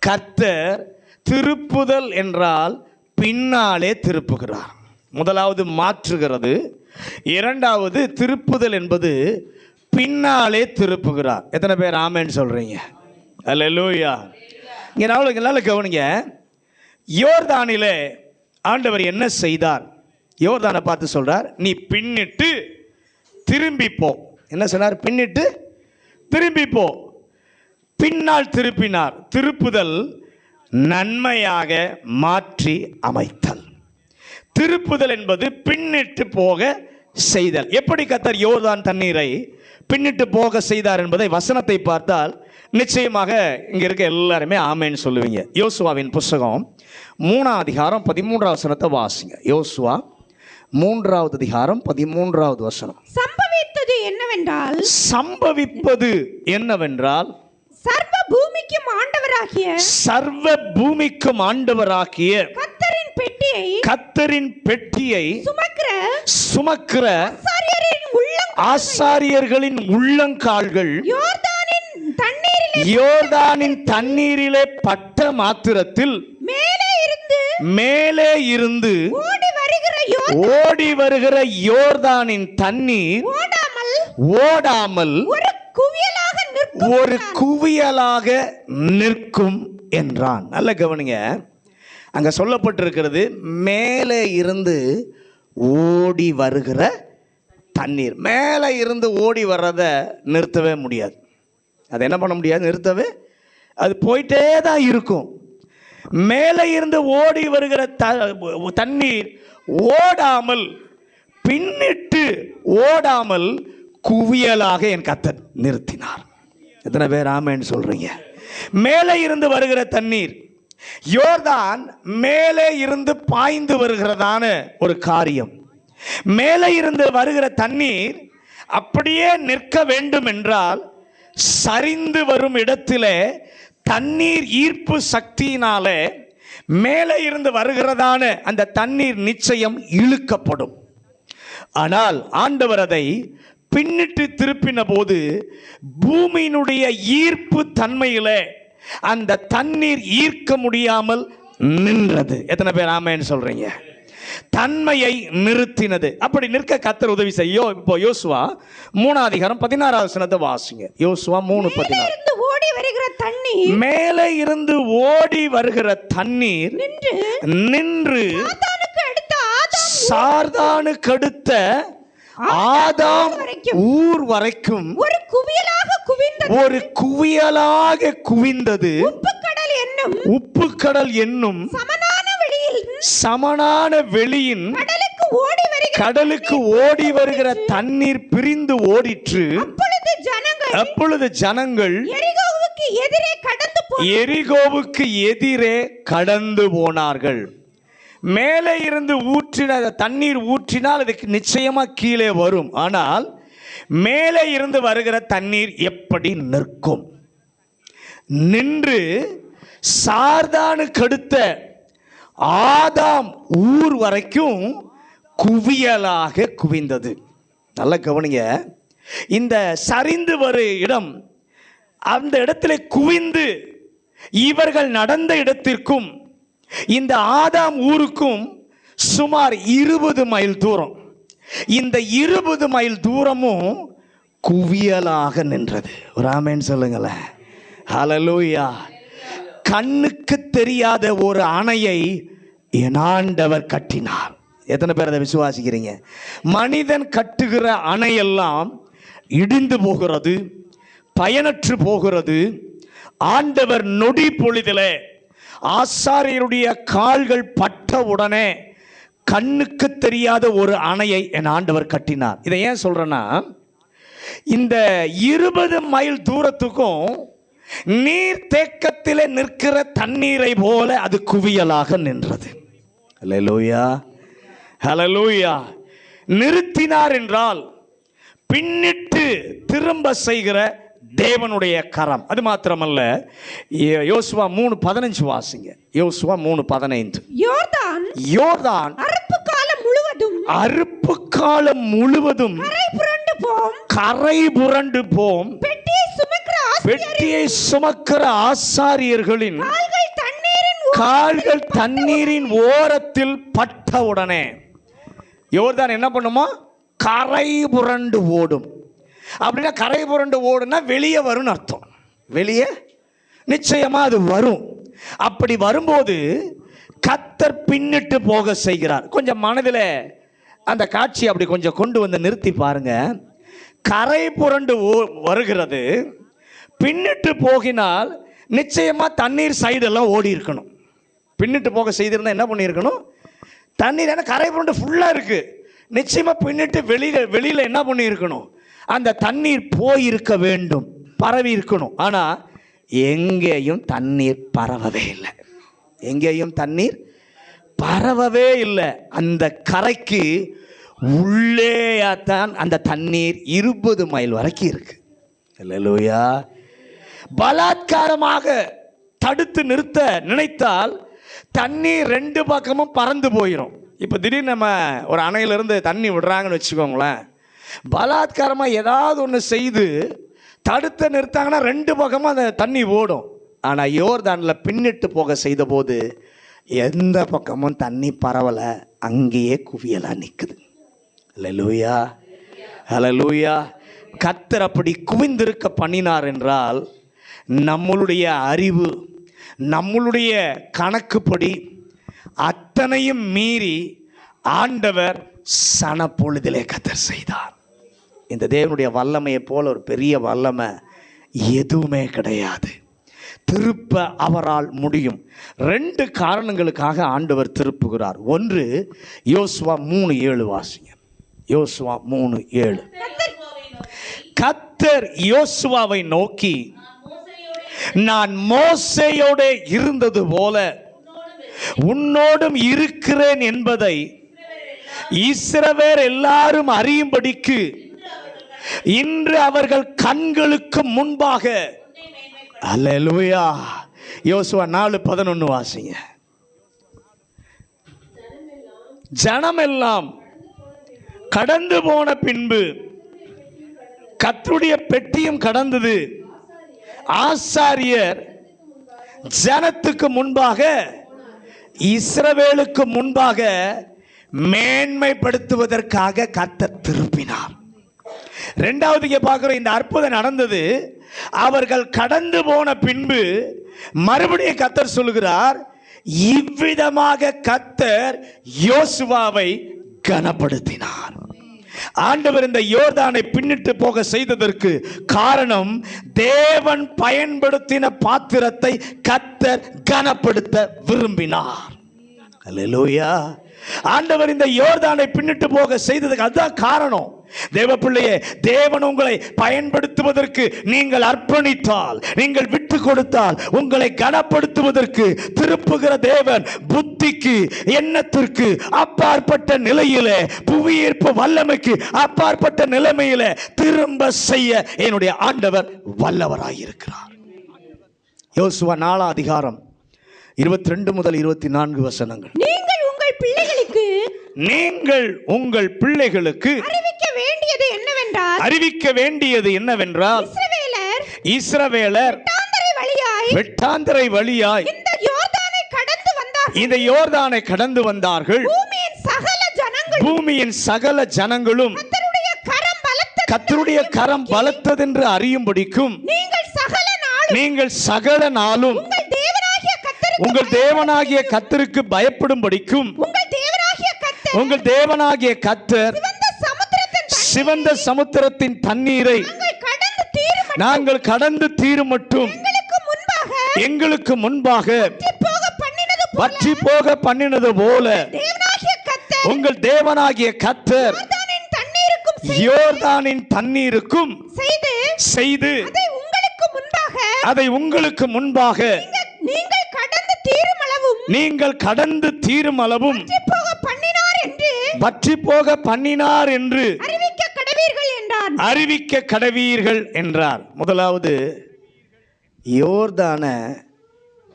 Speaker 1: கர்த்தர் திருப்புதல் என்றால் பின்னாலே திருப்புகிறார். முதலாவது மாற்றுகிறது, இரண்டாவது திருப்புதல் என்பது பின்னாலே திருப்புகிறார். எத்தனை பேர் ஆமென் சொல்றீங்க? அல்லேலூயா. இங்க நல்லா கவனிங்க. யோர்தானிலே ஆண்டவர் என்ன செய்தார்? யோர்தானை பார்த்து சொல்றார், நீ பின்னிட்டு திரும்பி போ. என்ன சொன்னார்? பின்னிட்டு திரும்பி போ. பின்னால் திருப்பினார். திருப்புதல் நன்மையாக மாற்றி அமைத்தல். திருப்புதல் என்பது பின்னிட்டு போக செய்தல். எப்படி கர்த்தர் யோர்தான் தண்ணீரை பின்னிட்டு போக செய்தார் என்பதை வசனத்தை பார்த்தால் நிச்சயமாக இங்க இருக்க எல்லாருமே ஆமேன்னு சொல்லுவீங்க. யோசுவாவின் புஸ்தகம் 3ஆம் அதிகாரம் 13வது வசனத்தை வாசிங்க. யோசுவா 3வது அதிகாரம் 13வது வசனம்.
Speaker 2: சம்பவிப்பது என்னவென்றால்
Speaker 1: சர்வ பூமிக்கும் ஆண்டவராகிய கர்த்தரின் பெட்டியை சுமக்கிற ஆசாரியர்களின் உள்ளங்கால்கள் யோர்தானின் தண்ணீரிலே பட்ட மாத்திரத்தில் மேலே இருந்து ஓடி வருகிற யோர்தானின் தண்ணீர் ஓடாமல் ஒரு குவியலாக நிற்கும் என்றான். நல்ல கவனிங்க. அங்க சொல்லப்பட்டிருக்கிறது, மேலே இருந்து ஓடி வருகிற தண்ணீர். மேலே இருந்து ஓடி வர்றத நிறுத்தவே முடியாது. அது என்ன பண்ண முடியாது? நிறுத்தவே, அது போயிட்டே தான் இருக்கும். மேலே இருந்து ஓடி வருகிற தண்ணீர் ஓடாமல், பின்னிட்டு ஓடாமல் குவியலாக என் கர்த்தர் நிறுத்தினார். எத்தனை பேர் ஆமென் சொல்றீங்க? மேலே இருந்து வருகிற தண்ணீர், யோர்தான் மேலே இருந்து பாய்ந்து வருகிறதான ஒரு காரியம். மேலே இருந்து வருகிற தண்ணீர் அப்படியே நிற்க வேண்டும் என்றால் சரிந்து வரும் இடத்திலே தண்ணீர் ஈர்ப்பு சக்தியினாலே மேலே இருந்து வருகிறதான அந்த தண்ணீர் நிச்சயம் இழுக்கப்படும். ஆனால் ஆண்டவர் அதை பின்னிட்டு திருப்பின போது பூமியினுடைய ஈர்ப்பு தன்மையிலே அந்த தண்ணீர் ஈர்க்க முடியாமல் நின்றது. எத்தனை பேர் ஆமென் சொல்றீங்க? தன்மையை நிறுத்தினது. அப்படி நிற்க கர்த்தர் உதவி செய்ய. இப்போ யோசுவா 3ஆம் அதிகாரம் 16வது வசனத்தை வாசிங்க. யோசுவா 3:16. மேலே இருந்து ஓடி வருகிற தண்ணீர் நின்று சார்தானுக்கு அடுத்த ஆதாம் ஊர் வரைக்கும் ஒரு குவியலாக குவிந்தது. உப்பு கடல் என்னும்
Speaker 3: சமனான வெளியின் கடலுக்கு ஓடி வருகிற தண்ணீர் பிரிந்து ஓடிற்று. அப்பொழுது ஜனங்கள் எரிகோவுக்கு எதிரே கடந்து போனார்கள். மேலே இருந்து ஊற்றின தண்ணீர் ஊற்றினால் அதுக்கு நிச்சயமா கீழே வரும். ஆனால் மேலே இருந்து வருகிற தண்ணீர் எப்படி நிற்கும்? நின்று சார்தானுக்கு அடுத்த ஆதாம் ஊர் வரைக்கும் குவியலாக குவிந்தது. நல்ல கவனிங்க, இந்த சரிந்து வரும் இடம், அந்த இடத்துல குவிந்து இவர்கள் நடந்த இடத்திற்கும் இந்த ஆதாம் ஊருக்கும் சுமார் 20 மைல் தூரம். இந்த 20 மைல் தூரமும் குவியலாக நின்றது. ஒரு ஆமென் சொல்லுங்களேன். ஹல்லேலூயா. கண்ணுக்கு தெரியாத ஒரு அணையை என் ஆண்டவர் கட்டினார். எத்தனை பேர் அதை விசுவாசிக்கிறீங்க? மனிதன் கட்டுகிற அணையெல்லாம் இடிந்து போகிறது, பயனற்று போகிறது. ஆண்டவர் நொடி பொழுதிலே ஆசாரியருடைய கால்கள் பட்ட உடனே கண்ணுக்கு தெரியாத ஒரு அணையை என் ஆண்டவர் கட்டினார். இதை ஏன் சொல்றேன்னா, இந்த 20 மைல் தூரத்துக்கும் நீர் தேக்கத்திலே நிற்கிற தண்ணீரை போல அது குவியலாக நின்றது. ஹல்லேலூயா, ஹல்லேலூயா. நிறுத்தினார் என்றால் பின்னிட்டு திரும்ப செய்கிற தேவனுடைய கரம். அது மாத்திரமல்ல, யோசுவா 3:15 வாசிங்க. யோசுவா 3:15. யோர்தான் அறுப்பு காலம் முழுவதும் கரை புரண்டு போம். பெட்டியை சுமக்கிற ஆசாரியர்களின் கால்கள் தண்ணீரின் ஓரத்தில் பட்டவுடனே யோர்தான் என்ன பண்ணுமா? கரை புரண்டு ஓடும். அப்படின்னா கரை புரண்டு ஓடுனா வெளியே வரும்னு அர்த்தம். வெளியே நிச்சயமா அது வரும். அப்படி வரும்போது கர்த்தர் பின்னிட்டு போக செய்கிறார். கொஞ்சம் மனதில் அந்த காட்சி அப்படி கொஞ்சம் கொண்டு வந்து நிறுத்தி பாருங்க. கரை புரண்டு வருகிறது, பின்னிட்டு போகினால் நிச்சயமா தண்ணீர் சைடெல்லாம் ஓடி இருக்கணும். பின்னிட்டு போக செய்திருந்தா என்ன பண்ணியிருக்கணும்? தண்ணீர் ஏன்னா கரை புரண்டு ஃபுல்லாக இருக்கு, நிச்சயமா பின்னிட்டு வெளியில என்ன பண்ணியிருக்கணும்? அந்த தண்ணீர் போயிருக்க வேண்டும், பரவி இருக்கணும். ஆனால் எங்கேயும் தண்ணீர் பரவவே இல்லை. எங்கேயும் தண்ணீர் பரவவே இல்லை. அந்த கரைக்கு உள்ளேயாத்தான் அந்த தண்ணீர் 20 மைல் வரைக்கும் இருக்கு. ஹல்லேலூயா. பலாத்காரமாக தடுத்து நிறுத்த நினைத்தால் தண்ணீர் 2 பக்கமும் பறந்து போயிடும். இப்போ திடீர்னு நம்ம ஒரு அணையிலிருந்து தண்ணி விடுறாங்கன்னு வச்சுக்கோங்களேன், பலாத்காரமாக ஏதாவது ஒன்று செய்து தடுத்து நிறுத்தாங்கன்னா 2 பக்கமும் அந்த தண்ணி ஓடும். ஆனால் யோர்தானில் பின்னிட்டு போக செய்த போது எந்த பக்கமும் தண்ணி பரவலை, அங்கேயே குவியலாக நிற்குது. ஹல்லேலூயா, ஹல்லேலூயா. கர்த்தர் அப்படி குவிந்திருக்க பண்ணினார் என்றால் நம்மளுடைய அறிவு, நம்மளுடைய கணக்குப்படி அத்தனையும் மீறி ஆண்டவர் சனப்பொழுதிலே கர்த்தர் செய்தார். இந்த தேவனுடைய வல்லமையை போல ஒரு பெரிய வல்லமை எதுவுமே கிடையாது. திருப்ப அவரால் முடியும். 2 காரணங்களுக்காக ஆண்டவர் திருப்புகிறார். ஒன்று, யோசுவா 3:7 வாசிங்க. யோசுவா 3:7. கர்த்தர் யோசுவாவை நோக்கி, நான் மோசேயோட இருந்தது போல உன்னோடும் இருக்கிறேன் என்பதை இஸ்ரவேல் எல்லாரும் அறியும்படிக்கு இன்று அவர்கள் கண்களுக்கு முன்பாக. அல்லேலூயா. யோசுவா 4:11 வாசிங்க. ஜனமெல்லாம் கடந்து போன பின்பு கர்த்தருடைய பெட்டியும் கடந்தது. ஆசாரியர் ஜனத்துக்கு முன்பாக, இஸ்ரவேலுக்கு முன்பாக மேன்மைப்படுத்துவதற்காக கர்த்தர் திருப்பினார். 2வது பார்க்கிறோம், இந்த அற்புதம் நடந்தது. அவர்கள் கடந்து போன பின்பு மறுபடியும் கர்த்தர் சொல்லுகிறார், இவ்விதமாக கர்த்தர் யோசுவாவை கனப்படுத்தினார். ஆண்டவர் இந்த யோர்தானை பின்னிட்டு போக செய்ததற்கு காரணம், தேவன் பயன்படுத்தின பாத்திரத்தை கர்த்தர் கனப்படுத்த விரும்பினார்.
Speaker 1: அல்லேலூயா. ஆண்டவர் இந்த யோர்தானை பின்னிட்டு போக செய்ததுக்கு அதுதான் காரணம். தேவ பிள்ளையே, தேவன் உங்களை பயன்படுத்துவதற்கு நீங்கள் அர்ப்பணித்தால், நீங்கள் விட்டு கொடுத்தால், உங்களை கனப்படுத்துவதற்கு திருப்புகிற தேவன் புத்திக்கு எண்ணத்திற்கு அப்பாற்பட்ட நிலையிலே, புவியீர்ப்பு வல்லமைக்கு அப்பாற்பட்ட நிலைமையில திரும்ப செய்ய என்னுடைய ஆண்டவர் வல்லவராயிருக்கிறார். யோசுவா 4 அதிகாரம் 22 முதல் 24 வசனங்கள். நீங்கள் உங்கள் பிள்ளைகளுக்கு அறிவிக்க வேண்டியது என்னவென்றால் இஸ்ரவேலர் வெட்டாந்தரை வழியாய் இந்த யோர்தானை கடந்து வந்தார்கள். பூமியின் சகல ஜனங்களும் கர்த்தருடைய கரம் பலத்ததென்று அறியும்படிக்கும் நீங்கள் சகல நாளும் உங்கள் தேவனாகிய கர்த்தருக்கு பயப்படும்படிக்கும் உங்கள் தேவனாகிய கர்த்தர் சிவந்த சமுத்திரத்தின் தண்ணீரை நாங்கள் கடந்து தீரும் மட்டும் எங்களுக்கு முன்பாக வற்றி போக பண்ணினது போல உங்கள் தேவனாகிய கர்த்தர் யோர்தானின் தண்ணீருக்கும் செய்து அதை உங்களுக்கு முன்பாக நீங்கள் கடந்து தீரும் அளவும் வற்றி போக பண்ணினார் என்று அறிவிக்க கடவீர்கள் என்றார். முதலாவது யோர்தானை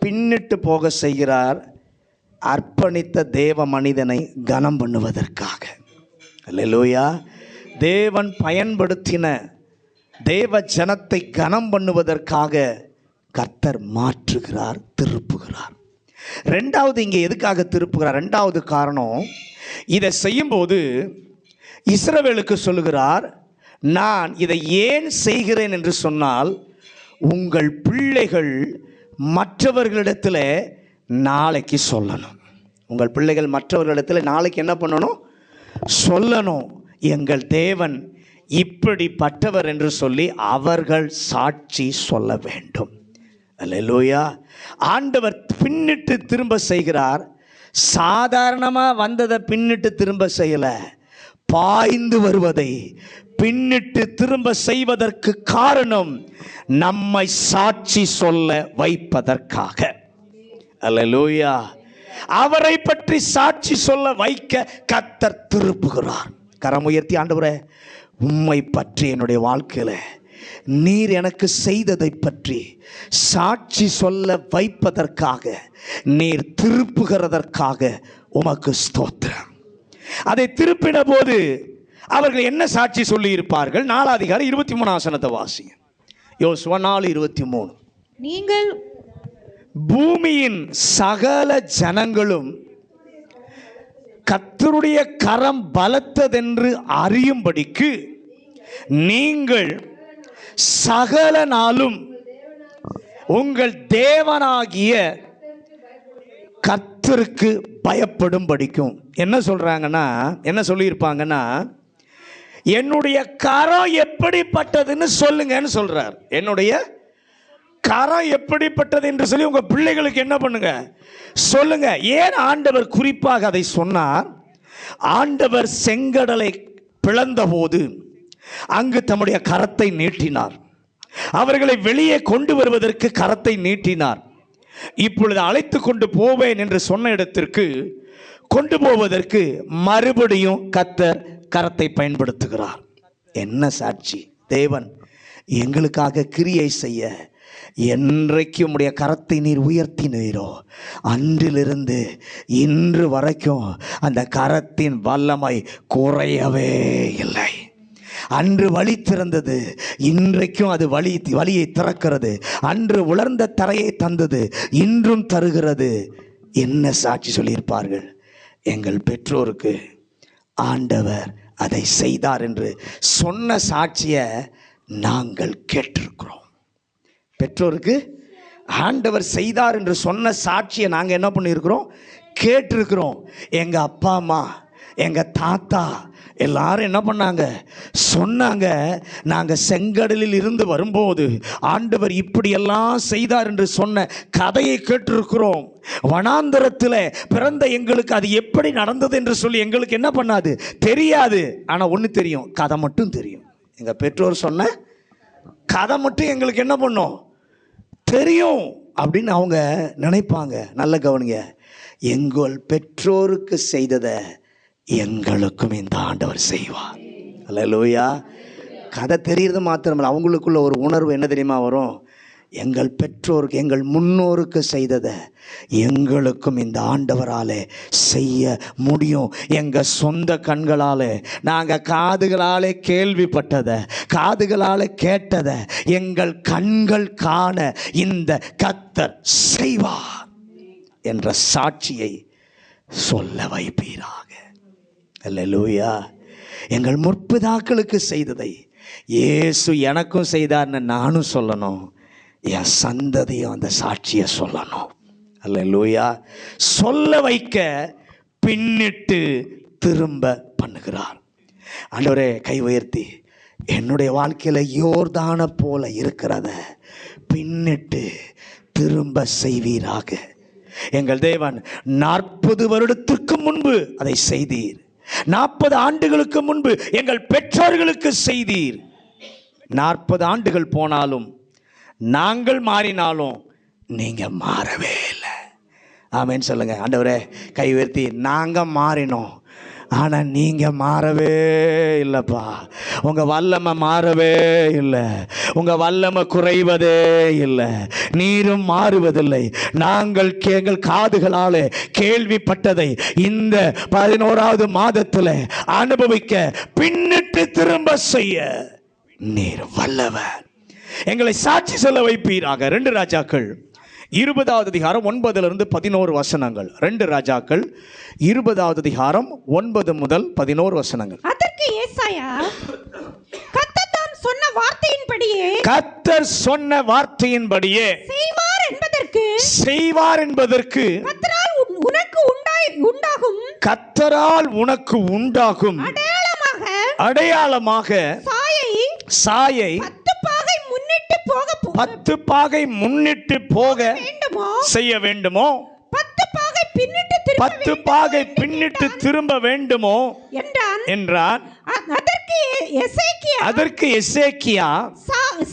Speaker 1: பின்னிட்டு போக செய்கிறார், அர்ப்பணித்த தேவ மனிதனை கனம் பண்ணுவதற்காக. அல்லேலூயா. தேவன் பயன்படுத்தின தேவ ஜனத்தை கனம் பண்ணுவதற்காக கர்த்தர் மாற்றுகிறார், திருப்புகிறார். ரெண்டாவது இங்கே எதுக்காக திருப்புகிறார்? ரெண்டாவது காரணம், இதை செய்யும்போது இஸ்ரவேலுக்கு சொல்லுகிறார், நான் இதை ஏன் செய்கிறேன் என்று சொன்னால், உங்கள் பிள்ளைகள் மற்றவர்களிடத்தில் நாளைக்கு சொல்லணும். உங்கள் பிள்ளைகள் மற்றவர்களிடத்தில் நாளைக்கு என்ன பண்ணணும்? சொல்லணும், எங்கள் தேவன் இப்படிப்பட்டவர் என்று சொல்லி அவர்கள் சாட்சி சொல்ல வேண்டும். அல்லேலூயா. ஆண்டவர் பின்னிட்டு திரும்ப செய்கிறார். சாதாரணமாக வந்ததை பின்னிட்டு திரும்ப செய்யல, பாய்ந்து வருவதை பின்னிட்டு திரும்ப செய்வதற்கு காரணம் நம்மை சாட்சி சொல்ல வைப்பதற்காக. அல்லேலூயா. அவரை பற்றி சாட்சி சொல்ல வைக்க கர்த்தர் திருப்புகிறார். கரம் உயர்த்தி, ஆண்டவரே, உம்மை பற்றி என்னுடைய வாழ்க்கையில் நீர் எனக்கு செய்ததை பற்றி சாட்சி சொல்ல வைப்பதற்காக நீர் திருப்புகிறதற்காக உமக்கு ஸ்தோத்திரம். அதை திருப்பின போது அவர்கள் என்ன சாட்சி சொல்லி இருப்பார்கள்? 4 அதிகாரம் 23 வசனத்தை வாசிங்க. யோசுவா 4:23.
Speaker 2: நீங்கள்
Speaker 1: பூமியின் சகல ஜனங்களும் கர்த்தருடைய கரம் பலத்ததென்று அறியும்படிக்கு நீங்கள் சகல நாளும் உங்கள் தேவனாகிய கர்த்தருக்கு பயப்படும் படிக்கும். என்ன சொல்றாங்கன்னா, என்ன சொல்லியிருப்பாங்கன்னா, என்னுடைய கரம் எப்படிப்பட்டதுன்னு சொல்லுங்கன்னு சொல்றார். என்னுடைய கரம் எப்படிப்பட்டது என்று சொல்லி உங்க பிள்ளைகளுக்கு என்ன பண்ணுங்க? சொல்லுங்க. ஏன் ஆண்டவர் குறிப்பாக அதை சொன்னார்? ஆண்டவர் செங்கடலை பிளந்த போது அங்கு தம்முடைய கரத்தை நீட்டினார். அவர்களை வெளியே கொண்டு வருவதற்கு கரத்தை நீட்டினார். இப்பொழுது அழைத்து கொண்டு போவேன் என்று சொன்ன இடத்திற்கு கொண்டு போவதற்கு மறுபடியும் கர்த்தர் கரத்தை பயன்படுத்துகிறார். என்ன சாட்சி? தேவன் எங்களுக்காக கிரியை செய்ய என்றைக்கு உம்முடைய கரத்தை நீர் உயர்த்தினீரோ அன்றிலிருந்து இன்று வரைக்கும் அந்த கரத்தின் வல்லமை குறையவே இல்லை. அன்று வழி திறந்தது, இன்றைக்கும் அது வழியை திறக்கிறது. அன்று உலர்ந்த தரையை தந்தது, இன்றும் தருகிறது. என்ன சாட்சி சொல்லியிருப்பார்கள்? எங்கள் பெற்றோருக்கு ஆண்டவர் அதை செய்தார் என்று சொன்ன சாட்சியை நாங்கள் கேட்டிருக்கிறோம். பெற்றோருக்கு ஆண்டவர் செய்தார் என்று சொன்ன சாட்சியை நாங்கள் என்ன பண்ணியிருக்கிறோம்? கேட்டிருக்கிறோம். எங்கள் அப்பா அம்மா எங்கள் தாத்தா எல்லாரும் என்ன பண்ணாங்க, சொன்னாங்க, நாங்கள் செங்கடலில் இருந்து வரும்போது ஆண்டவர் இப்படியெல்லாம் செய்தார் என்று சொன்ன கதையை கேட்டிருக்கிறோம். வனாந்தரத்தில் பிறந்த எங்களுக்கு அது எப்படி நடந்தது என்று சொல்லி எங்களுக்கு என்ன பண்ணாது, தெரியாது. ஆனால் ஒன்று தெரியும், கதை மட்டும் தெரியும். எங்கள் பெற்றோர் சொன்ன கதை மட்டும் எங்களுக்கு என்ன பண்ணோம், தெரியும் அப்படின்னு அவங்க நினைப்பாங்க. நல்ல கவனிங்க, எங்கள் பெற்றோருக்கு செய்ததை எங்களுக்கும் இந்த ஆண்டவர் செய்வார். அல்லேலூயா. கதை தெரிகிறது மாத்திரமல்ல, அவங்களுக்குள்ள ஒரு உணர்வு என்ன தெரியுமா வரும், எங்கள் பெற்றோருக்கு, எங்கள் முன்னோருக்கு செய்ததை எங்களுக்கும் இந்த ஆண்டவராலே செய்ய முடியும். எங்கள் சொந்த கண்களால், நாங்கள் காதுகளாலே கேள்விப்பட்டதை, காதுகளால் கேட்டதை எங்கள் கண்கள் காண இந்த கர்த்தர் செய்வார் என்ற சாட்சியை சொல்ல வைப்பீராக. அல்லேலூயா. எங்கள் முற்பிதாக்களுக்கு செய்ததை இயேசு எனக்கும் செய்தார்னு நானும் சொல்லணும், என் சந்ததியும் அந்த சாட்சியை சொல்லணும். அல்லேலூயா. சொல்ல வைக்க பின்னிட்டு திரும்ப பண்ணுகிறார். ஆண்டவரே, கை உயர்த்தி, என்னுடைய வாழ்க்கையில் யோர்தானை போல இருக்கிறத பின்னிட்டு திரும்ப செய்வீராக. எங்கள் தேவன் 40 வருடத்திற்கு முன்பு அதை செய்தீர். 40 ஆண்டுகளுக்கு முன்பு எங்கள் பெற்றோர்களுக்கு செய்தீர். 40 ஆண்டுகள் போனாலும் நாங்கள் மாறினாலும் நீங்க மாறவே இல்லை. ஆமென் சொல்லுங்க. ஆண்டவரே, கை உயர்த்தி, நாங்கள் மாறினோம், ஆனால் நீங்கள் மாறவே இல்லைப்பா. உங்கள் வல்லமை மாறவே இல்லை, உங்கள் வல்லமை குறைவதே இல்லை, நீரும் மாறுவதில்லை. நாங்கள் எங்கள் காதுகளால் கேள்விப்பட்டதை இந்த 11வது மாதத்தில் அனுபவிக்க பின்னிட்டு திரும்ப செய்ய நீர் வல்லவர். எங்களை சாட்சி சொல்ல வைப்பீராக. 2 ராஜாக்கள் 20வது அதிகாரம் 9 11 வசனங்கள். 2 ராஜாக்கள் 20வது அதிகாரம் 9 முதல் 11 வசனங்கள்.
Speaker 2: அதற்கு ஏசாயா, கர்த்தர் தாம் சொன்ன வார்த்தையின்படியே,
Speaker 3: கர்த்தர் சொன்ன வார்த்தையின்படியே
Speaker 2: செய்வார் என்பதற்கு
Speaker 3: கர்த்தரால் உனக்கு உண்டாகும் அடையாளமாக சாயை 10 பாகை முன்னிட்டு போக செய்ய வேண்டுமோ, 10 பாகை பின்னிட்டு திரும்ப வேண்டுமோ என்றான். அதற்கு எசேக்கியா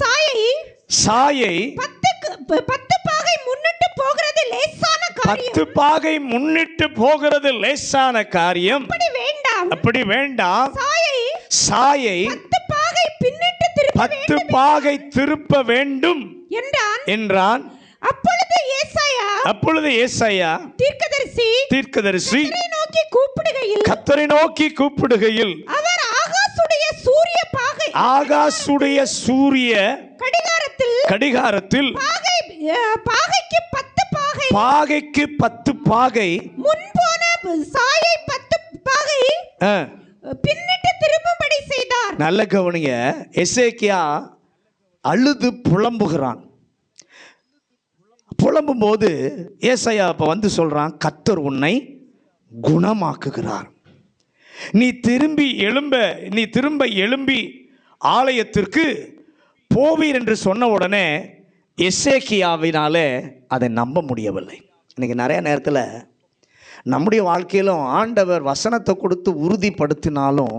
Speaker 3: சாயை
Speaker 2: 10 பாகை முன்னிட்டு போகிறது லேசான காரியம்,
Speaker 3: 10 பாகை முன்னிட்டு போகிறது லேசான காரியம், அப்படி வேண்டாம். சாயை 10 பாகை திருப்ப வேண்டும் என்றான். அப்பொழுது ஏசாயா தீர்க்கதரிசி கர்த்தரை நோக்கி கூப்பிடுகையில் அவர் ஆகாசுடைய சூரிய கடிகாரத்தில் பாகைக்கு 10 பாகை
Speaker 2: முன்போன சாயை 10 பாகை பின்னிட்டு திரும்பும்படி செய்தார்.
Speaker 1: நல்ல கவனிங்க. எசேக்கியா அழுது புலம்புகிறான். புலம்பும் போது ஏசாயா அப்ப வந்து சொல்றான், கர்த்தர் உன்னை குணமாக்குகிறார். நீ திரும்ப எழும்பி ஆலயத்திற்கு போவீர் என்று சொன்ன உடனே எசேக்கியாவினாலே அதை நம்ப முடியவில்லை. இன்னைக்கு நிறைய நேரத்தில் நம்முடைய வாழ்க்கையிலும் ஆண்டவர் வசனத்தை கொடுத்து உறுதிப்படுத்தினாலும்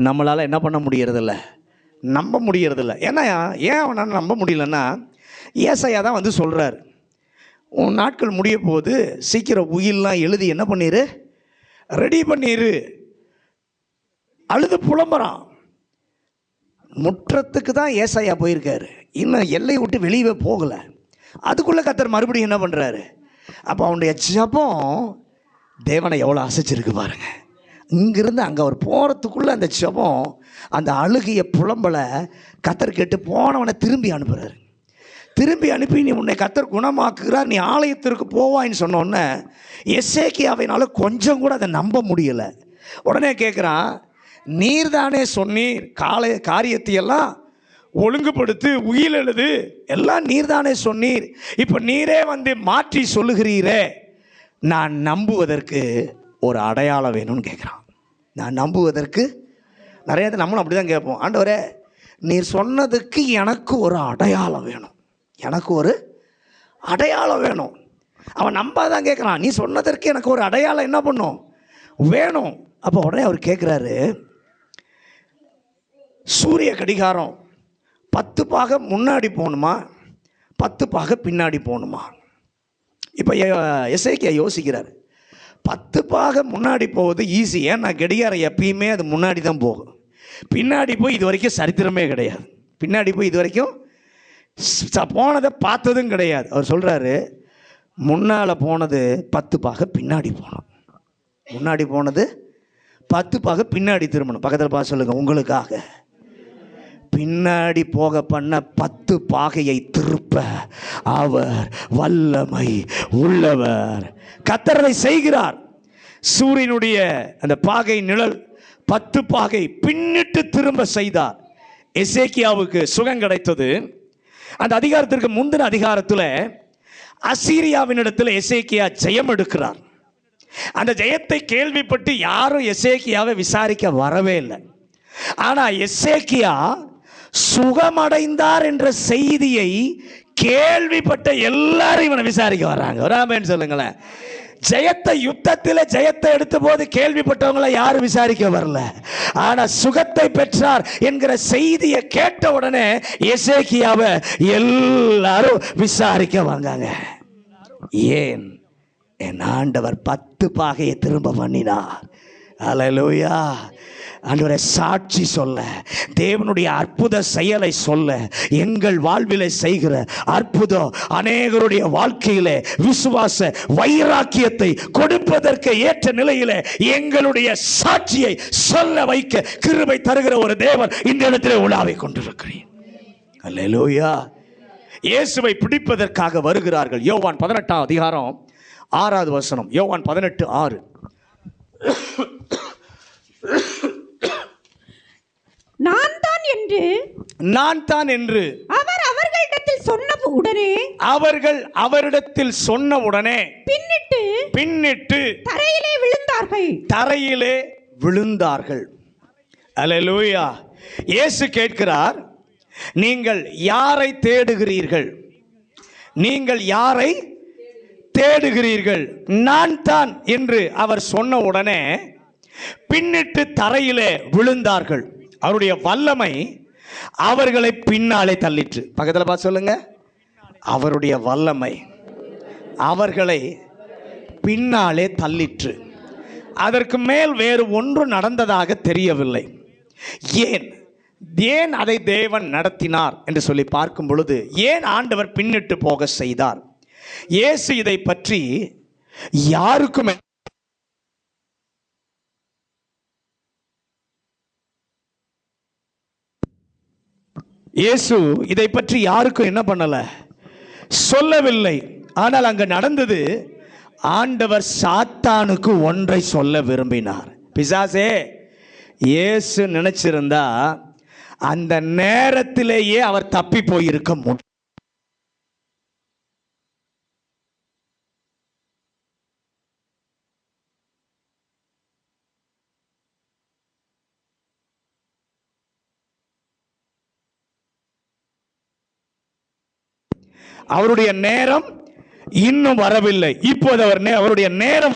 Speaker 1: நம்மளால் என்ன பண்ண முடியறதில்ல, நம்ப முடியறதில்ல. ஏன்னா ஏன் அவனால் நம்ப முடியலன்னா, ஏசாயா தான் வந்து சொல்கிறார், உன் நாட்கள் முடிய போது சீக்கிரம் உயிரெலாம் எழுதி என்ன பண்ணிடு, ரெடி பண்ணிடு. அழுது புலம்புறான். முற்றத்துக்கு தான் ஏசாயா போயிருக்காரு, இன்னும் எல்லை விட்டு வெளியே போகலை. அதுக்குள்ளே கர்த்தர் மறுபடியும் என்ன பண்ணுறாரு. அப்போ அவனுடைய ஜெபம் தேவனை எவ்வளோ அசைச்சிருக்கு பாருங்க. இங்கிருந்து அங்கே அவர் போகிறதுக்குள்ளே அந்த ஜெபம், அந்த அழுகிய புலம்பலை கர்த்தர் கேட்டு போனவனை திரும்பி அனுப்புகிறார். திரும்பி அனுப்பி நீ உன்னை கர்த்தர் குணமாக்குகிறார், நீ ஆலயத்திற்கு போவாயின்னு சொன்னோன்னே எசேக்கியாவினால கொஞ்சம் கூட அதை நம்ப முடியலை. உடனே கேட்குறான், நீர் தானே சொன்னீர் காரியத்தையெல்லாம் ஒழுங்குபடுத்து, உயில் எழுது, எல்லாம் நீர் தானே சொன்னீர், இப்போ நீரே வந்து மாற்றி சொல்லுகிறீரே, நான் நம்புவதற்கு ஒரு அடையாளம் வேணும்னு கேட்குறான். நான் நம்புவதற்கு நிறைய நம்மளும் அப்படி தான் கேட்போம். ஆண்டவரே, நீர் சொன்னதுக்கு எனக்கு ஒரு அடையாளம் வேணும், எனக்கு ஒரு அடையாளம் வேணும். அவன் நம்பாதான் கேட்குறான். நீ சொன்னதற்கு எனக்கு ஒரு அடையாளம் என்ன பண்ணும் வேணும். அப்போ உடனே அவர் கேட்குறாரு, சூரிய கடிகாரம் 10 பாக முன்னாடி போகணுமா 10 பாக பின்னாடி போகணுமா? இப்போ எசேக்கியா யோசிக்கிறார். 10 பாக முன்னாடி போவது ஈஸி, ஏன்னா கடிகாரம் எப்பயுமே அது முன்னாடி தான் போகும். பின்னாடி போய் இது வரைக்கும் சரித்திரமே கிடையாது. பின்னாடி போய் இது வரைக்கும் போனதை பார்த்ததும் கிடையாது. அவர் சொல்கிறாரு, முன்னால் போனது 10 பாக பின்னாடி போகணும், முன்னாடி போனது 10 பாக பின்னாடி திரும்பணும். பக்கத்தில் பார்த்து சொல்லுங்கள், உங்களுக்காக பின்னாடி போக பண்ண 10 பாகையை திருப்ப அவர் வல்லமை உள்ளவர். கர்த்தரை செய்கிறார். சூரியனுடைய அந்த பாகை நிழல் 10 பாகை பின்னிட்டு திரும்ப செய்தார். எசேக்கியாவுக்கு சுகம் கிடைத்தது. அந்த அதிகாரத்திற்கு முந்தின அதிகாரத்தில் அசீரியாவினிடத்தில் எசேக்கியா ஜெயம் எடுக்கிறார். அந்த ஜெயத்தை கேள்விப்பட்டு யாரும் எசேக்கியாவை விசாரிக்க வரவே இல்லை. ஆனால் எசேக்கியா சுகமடைந்தார் என்ற செய்தியை கேள்விப்பட்ட எல்லாரும் இவனை விசாரிக்க வர்றாங்க. ஒரு ஆமென் சொல்லுங்களேன். ஜெயத்தை, யுத்தத்தில் ஜெயத்தை எடுத்த போது கேள்விப்பட்டவங்களை யாரும் விசாரிக்க வரல. ஆனா சுகத்தை பெற்றார் என்கிற செய்தியை கேட்ட உடனே எசேக்கியாவை எல்லாரும் விசாரிக்க வந்தாங்க. ஏன்? என் ஆண்டவர் 10 பாகையை திரும்ப பண்ணினார். அல்லேலூயா. ஆண்டவரே, சாட்சி சொல்ல, தேவனுடைய அற்புத செயலை சொல்ல, எங்கள் வாழ்விலே செய்கிற அற்புதம் அநேகருடைய வாழ்க்கையிலே விசுவாச வைராக்கியத்தை கொடுப்பதற்கு ஏற்ற நிலையிலே எங்களுடைய சாட்சியை சொல்ல வைக்க கிருபை தருகிற ஒரு தேவன் இந்த இடத்திலே உலாவிக் கொண்டிருக்கிறேன். அல்லேலூயா. இயேசுவை பிடிப்பதற்காக வருகிறார்கள். யோவான் 18ஆம் அதிகாரம் 6வது வசனம். யோவான் 18:6. நான் தான் என்று
Speaker 2: அவர் அவர்களிடத்தில் சொன்ன உடனே பின்னிட்டு
Speaker 1: தரையிலே விழுந்தார்கள். அல்லேலூயா. இயேசு கேட்கிறார், நீங்கள் யாரை தேடுகிறீர்கள்? நீங்கள் யாரை தேடுகிறீர்கள்? நான் தான் என்று அவர் சொன்ன உடனே பின்னிட்டு தரையிலே விழுந்தார்கள். அவருடைய வல்லமை அவர்களை பின்னாலே தள்ளிற்று. பக்கத்தில் பார்த்து சொல்லுங்க, அவருடைய வல்லமை அவர்களை பின்னாலே தள்ளிற்று. அதற்கு மேல் வேறு ஒன்று நடந்ததாக தெரியவில்லை. ஏன் அதை தேவன் நடத்தினார் என்று சொல்லி பார்க்கும் பொழுது, ஏன் ஆண்டவர் பின்னிட்டு போக செய்தார்? இயேசு இதை பற்றி யாருக்கும் யாருக்கும் என்ன பண்ணல, சொல்லவில்லை. ஆனால் அங்கு நடந்தது, ஆண்டவர் சாத்தானுக்கு ஒன்றை சொல்ல விரும்பினார். பிசாசே, இயேசு நினைச்சிருந்தா அந்த நேரத்திலேயே அவர் தப்பி போயிருக்க முடியும். அவருடைய நேரம் இன்னும் வரவில்லை. இப்போது அவருடைய நேரம்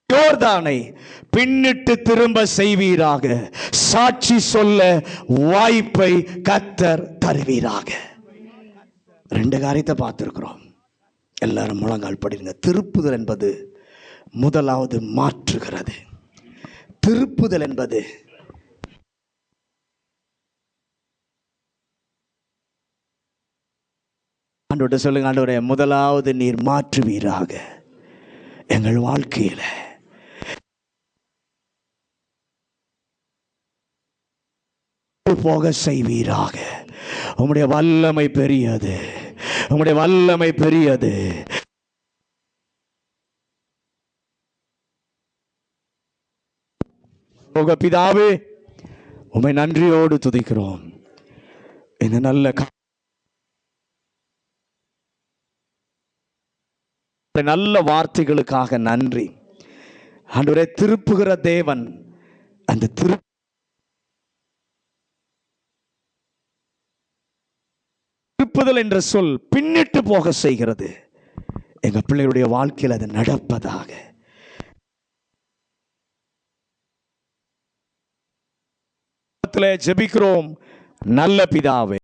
Speaker 1: யோர்தானை பின்னிட்டு திரும்ப செய்வீராக. சாட்சி சொல்ல வாய்ப்பை கர்த்தர் தருவீராக. 2 காரியத்தை பார்த்திருக்கிறோம். எல்லாரும் முழங்கால் படிங்க. திருப்புதல் என்பது முதலாவது மாற்றுகிறது. திருப்புதல் என்பது ஆண்டவர்கிட்ட சொல்லுங்க, ஆண்டவரே, முதலாவது நீர் மாற்றுவீராக எங்கள் வாழ்க்கையில. போக செய்வீராக. உம்முடைய வல்லமை பெரியது, உம்முடைய வல்லமை பெரியது.
Speaker 3: போக பிதாவே, உம்மை நன்றியோடு துதிக்கிறோம். இந்த நல்ல வார்த்தைகளுக்காக நன்றி ஆண்டவரே. திருப்புகிற தேவன், அந்த திருப்புதல் என்ற சொல் பின்னிட்டு போக செய்கிறது. எங்க பிள்ளைகளுடைய வாழ்க்கையில் அது நடப்பதாக ஜெபிக்கிறோம் நல்ல பிதாவே.